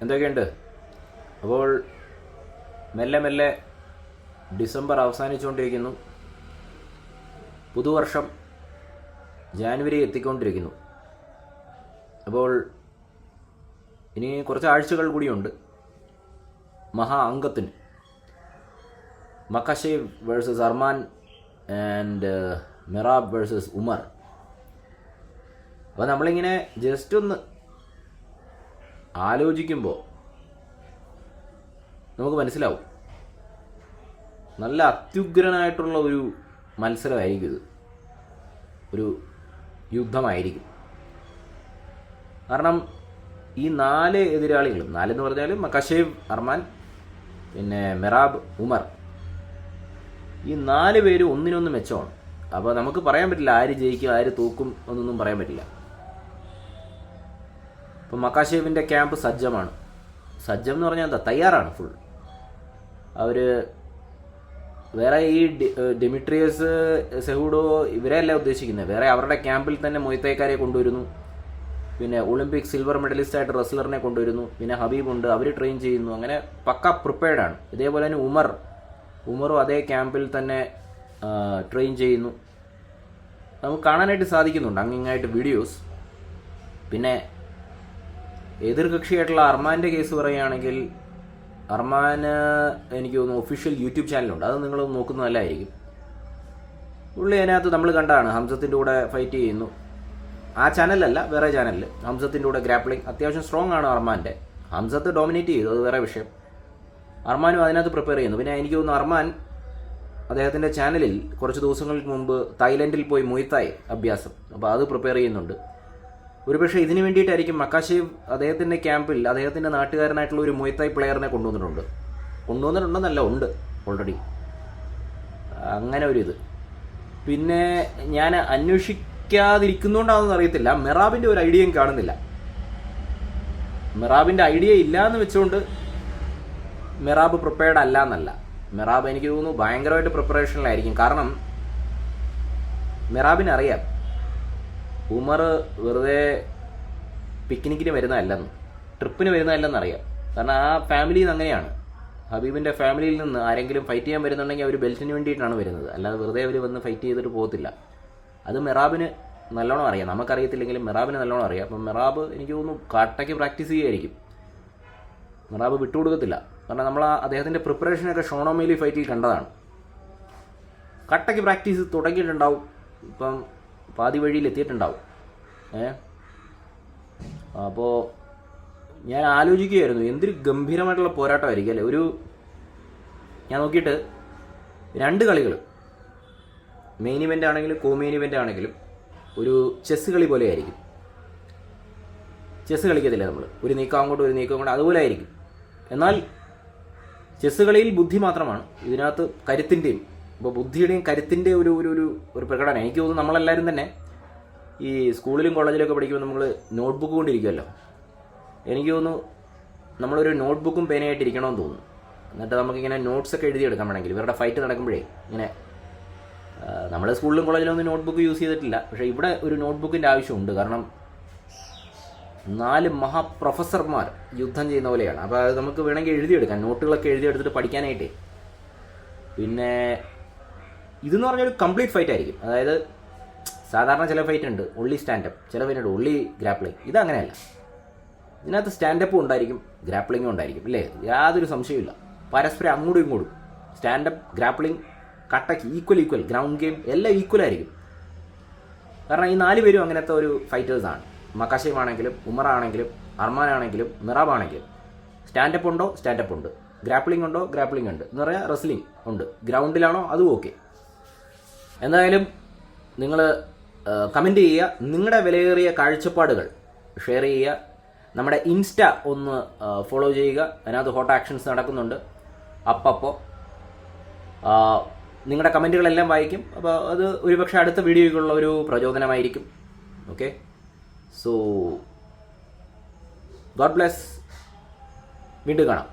എന്തൊക്കെയുണ്ട്? അപ്പോൾ മെല്ലെ മെല്ലെ ഡിസംബർ അവസാനിച്ചുകൊണ്ടിരിക്കുന്നു. പുതുവർഷം ജാനുവരി എത്തിക്കൊണ്ടിരിക്കുന്നു. അപ്പോൾ ഇനി കുറച്ച് ആഴ്ചകൾ കൂടിയുണ്ട് മഹാ അങ്കത്തിന്. Makhachev versus Arman and Merab versus Umar. അപ്പോൾ നമ്മളിങ്ങനെ ജസ്റ്റ് ഒന്ന് ആലോചിക്കുമ്പോൾ നമുക്ക് മനസ്സിലാവും, നല്ല അത്യുഗ്രനായിട്ടുള്ള ഒരു മത്സരമായിരിക്കും ഇത്, ഒരു യുദ്ധമായിരിക്കും. കാരണം ഈ 4 എതിരാളികളും, 4 എന്ന് പറഞ്ഞാൽ മക്കാശേവ്, അർമാൻ, പിന്നെ മെറാബ്, ഉമർ, ഈ 4 പേരും ഒന്നിനൊന്ന് മെച്ചമാണ്. അപ്പോൾ നമുക്ക് പറയാൻ പറ്റില്ല ആര് ജയിക്കും ആര് തോക്കും എന്നൊന്നും പറയാൻ പറ്റില്ല. ഇപ്പം മക്കാശേവിൻ്റെ ക്യാമ്പ് സജ്ജമാണ്. സജ്ജം എന്ന് പറഞ്ഞാൽ എന്താ, തയ്യാറാണ് ഫുൾ. അവർ വേറെ ഈ ഡിമിട്രിയസ്, സെഹൂഡോ ഇവരെയല്ല ഉദ്ദേശിക്കുന്നത്. വേറെ അവരുടെ ക്യാമ്പിൽ തന്നെ മൊയ്ത്തൈക്കാരെ കൊണ്ടുവരുന്നു. പിന്നെ ഒളിമ്പിക് സിൽവർ മെഡലിസ്റ്റായിട്ട് റെസ്ലറിനെ കൊണ്ടുവരുന്നു. പിന്നെ ഹബീബുണ്ട്, അവർ ട്രെയിൻ ചെയ്യുന്നു. അങ്ങനെ പക്ക പ്രിപ്പയർഡാണ്. ഇതേപോലെ തന്നെ ഉമറും അതേ ക്യാമ്പിൽ തന്നെ ട്രെയിൻ ചെയ്യുന്നു. നമുക്ക് കാണാനായിട്ട് സാധിക്കുന്നുണ്ട് അങ്ങിങ്ങായിട്ട് വീഡിയോസ്. പിന്നെ എതിർകക്ഷിയായിട്ടുള്ള അർമാൻ്റെ കേസ് പറയുകയാണെങ്കിൽ, അർമാന് എനിക്ക് തോന്നുന്നു ഒഫീഷ്യൽ യൂട്യൂബ് ചാനലുണ്ട്, അത് നിങ്ങൾ നോക്കുന്നത് നല്ലതായിരിക്കും. പുള്ളി അതിനകത്ത് നമ്മൾ കണ്ടാണ് ഹംസത്തിൻ്റെ കൂടെ ഫൈറ്റ് ചെയ്യുന്നു. ആ ചാനലല്ല, വേറെ ചാനലിൽ ഹംസത്തിൻ്റെ കൂടെ ഗ്രാപ്ലിംഗ്. അത്യാവശ്യം സ്ട്രോങ് ആണ് അർമാൻ്റെ. ഹംസത്ത് ഡോമിനേറ്റ് ചെയ്തു, അത് വേറെ വിഷയം. അർമാനും അതിനകത്ത് പ്രിപ്പയർ ചെയ്യുന്നു. പിന്നെ എനിക്ക് തോന്നുന്നു അർമാൻ അദ്ദേഹത്തിൻ്റെ ചാനലിൽ കുറച്ച് ദിവസങ്ങൾക്ക് മുമ്പ് തായ്ലൻഡിൽ പോയി മൊയ്ത്തായ് അഭ്യാസം, അപ്പോൾ അത് പ്രിപ്പയർ ചെയ്യുന്നുണ്ട്. ഒരുപക്ഷെ ഇതിനു വേണ്ടിയിട്ടായിരിക്കും മക്കാശേവ് അദ്ദേഹത്തിൻ്റെ ക്യാമ്പിൽ അദ്ദേഹത്തിൻ്റെ നാട്ടുകാരനായിട്ടുള്ള ഒരു മൊയ്ത്തായ് പ്ലെയറിനെ കൊണ്ടുവന്നിട്ടുണ്ടെന്നല്ല, ഉണ്ട് ഓൾറെഡി. അങ്ങനെ ഒരു ഇത്. പിന്നെ ഞാൻ അന്വേഷിക്കാതിരിക്കുന്നതുകൊണ്ടാണെന്ന് അറിയത്തില്ല, മെറാബിൻ്റെ ഒരു ഐഡിയയും കാണുന്നില്ല. മെറാബിൻ്റെ ഐഡിയ ഇല്ല എന്ന് വെച്ചുകൊണ്ട് മെറാബ് പ്രിപ്പയർഡ് അല്ല എന്നല്ല. മെറാബ് എനിക്ക് തോന്നുന്നു ഭയങ്കരമായിട്ട് പ്രിപ്പറേഷനിലായിരിക്കും. കാരണം മെറാബിനറിയാം ഉമർ വെറുതെ പിക്നിക്കിന് വരുന്നതല്ലെന്ന്, ട്രിപ്പിന് വരുന്നതല്ലെന്നറിയാം. കാരണം ആ ഫാമിലിയിൽ നിന്ന് അങ്ങനെയാണ്. ഹബീബിൻ്റെ ഫാമിലിയിൽ നിന്ന് ആരെങ്കിലും ഫൈറ്റ് ചെയ്യാൻ വരുന്നുണ്ടെങ്കിൽ അവർ ബെൽറ്റിന് വേണ്ടിയിട്ടാണ് വരുന്നത്, അല്ലാതെ വെറുതെ അവർ വന്ന് ഫൈറ്റ് ചെയ്തിട്ട് പോകത്തില്ല. അത് മെറാബിന് നല്ലോണം അറിയാം. നമുക്കറിയത്തില്ലെങ്കിലും മെറാബിന് നല്ലോണം അറിയാം. അപ്പം മെറാബ് എനിക്ക് തോന്നുന്നു കട്ടയ്ക്ക് പ്രാക്ടീസ് ചെയ്യുമായിരിക്കും. മെറാബ് വിട്ടുകൊടുക്കത്തില്ല. കാരണം നമ്മൾ അദ്ദേഹത്തിൻ്റെ പ്രിപ്പറേഷനൊക്കെ ഷോണോമേലി ഫൈറ്റിൽ കണ്ടതാണ്. കട്ടയ്ക്ക് പ്രാക്ടീസ് തുടങ്ങിയിട്ടുണ്ടാവും, ഇപ്പം പാതി വഴിയിൽ എത്തിയിട്ടുണ്ടാവും. അപ്പോൾ ഞാൻ ആലോചിക്കുകയായിരുന്നു, എന്തൊരു ഗംഭീരമായിട്ടുള്ള പോരാട്ടമായിരിക്കും അല്ലേ. ഞാൻ നോക്കിയിട്ട് 2 കളികൾ, മെയിൻ ഇവൻ്റ് ആണെങ്കിലും കോമെയിൻ ഇവൻ്റ് ആണെങ്കിലും ഒരു ചെസ്സ് കളി പോലെ ആയിരിക്കും. ചെസ്സ് കളിക്കത്തില്ല നമ്മൾ, ഒരു നീക്കം അങ്ങോട്ട് ഒരു നീക്കം അങ്ങോട്ട്, അതുപോലെ ആയിരിക്കും. എന്നാൽ ചെസ്സ് കളിയിൽ ബുദ്ധി മാത്രമാണ്, ഇതിനകത്ത് കരുത്തിൻ്റെയും, ഇപ്പോൾ ബുദ്ധിയുടെയും കരുത്തിൻ്റെ ഒരു ഒരു ഒരു പ്രകടനം. എനിക്ക് തോന്നുന്നു നമ്മളെല്ലാവരും തന്നെ ഈ സ്കൂളിലും കോളേജിലൊക്കെ പഠിക്കുമ്പോൾ നമ്മൾ നോട്ട്ബുക്ക് കൊണ്ടിരിക്കുമല്ലോ. എനിക്ക് തോന്നുന്നു നമ്മളൊരു നോട്ട്ബുക്കും പേനയായിട്ട് ഇരിക്കണമെന്ന് തോന്നുന്നു. എന്നിട്ട് നമുക്കിങ്ങനെ നോട്ട്സൊക്കെ എഴുതിയെടുക്കാൻ വേണമെങ്കിൽ, ഇവരുടെ ഫൈറ്റ് നടക്കുമ്പോഴേ ഇങ്ങനെ, നമ്മൾ സ്കൂളിലും കോളേജിലൊന്നും നോട്ട്ബുക്ക് യൂസ് ചെയ്തിട്ടില്ല, പക്ഷേ ഇവിടെ ഒരു നോട്ട്ബുക്കിൻ്റെ ആവശ്യമുണ്ട്. കാരണം 4 മഹാപ്രൊഫസർമാർ യുദ്ധം ചെയ്യുന്ന പോലെയാണ്. അപ്പോൾ അത് നമുക്ക് വേണമെങ്കിൽ എഴുതിയെടുക്കാം, നോട്ടുകളൊക്കെ എഴുതിയെടുത്തിട്ട് പഠിക്കാനായിട്ടേ. പിന്നെ ഇതെന്ന് പറഞ്ഞൊരു കംപ്ലീറ്റ് ഫൈറ്റ് ആയിരിക്കും. അതായത് സാധാരണ ചില ഫൈറ്റ് ഉണ്ട് ഒള്ളി സ്റ്റാൻഡപ്പ്, ചില ഫൈറ്റ് ഉണ്ട് ഒള്ളി ഗ്രാപ്ലിംഗ്. ഇതങ്ങനെയല്ല, ഇതിനകത്ത് സ്റ്റാൻഡപ്പും ഉണ്ടായിരിക്കും ഗ്രാപ്ലിങ്ങും ഉണ്ടായിരിക്കും, അല്ലേ? യാതൊരു സംശയമില്ല. പരസ്പരം അങ്ങോട്ടും ഇങ്ങോട്ടും സ്റ്റാൻഡപ്പ്, ഗ്രാപ്ലിംഗ്, കട്ടക്ക് ഈക്വൽ, ഗ്രൗണ്ട് ഗെയിം എല്ലാം ഈക്വലായിരിക്കും. കാരണം ഈ 4 പേരും അങ്ങനത്തെ ഒരു ഫൈറ്റേഴ്സാണ്. മക്കാശേവ് ആണെങ്കിലും ഉമറാണെങ്കിലും അർമാനാണെങ്കിലും മെറാബാണെങ്കിലും സ്റ്റാൻഡപ്പ് ഉണ്ടോ, സ്റ്റാൻഡപ്പ് ഉണ്ട്. ഗ്രാപ്ലിംഗ് ഉണ്ടോ, ഗ്രാപ്ലിംഗ് ഉണ്ട്. എന്ന് പറയാൻ റെസ്ലിംഗ് ഉണ്ട്. ഗ്രൗണ്ടിലാണോ, അതും ഓക്കെ. എന്തായാലും നിങ്ങൾ കമൻറ്റ് ചെയ്യുക, നിങ്ങളുടെ വിലയേറിയ കാഴ്ചപ്പാടുകൾ ഷെയർ ചെയ്യുക. നമ്മുടെ ഇൻസ്റ്റ ഒന്ന് ഫോളോ ചെയ്യുക, അതിനകത്ത് ഹോട്ട് ആക്ഷൻസ് നടക്കുന്നുണ്ട്. അപ്പോൾ നിങ്ങളുടെ കമൻറ്റുകളെല്ലാം വായിക്കും. അപ്പോൾ അത് ഒരുപക്ഷെ അടുത്ത വീഡിയോയ്ക്കുള്ള ഒരു പ്രചോദനമായിരിക്കും. Okay, so God bless. വീണ്ടും കാണാം.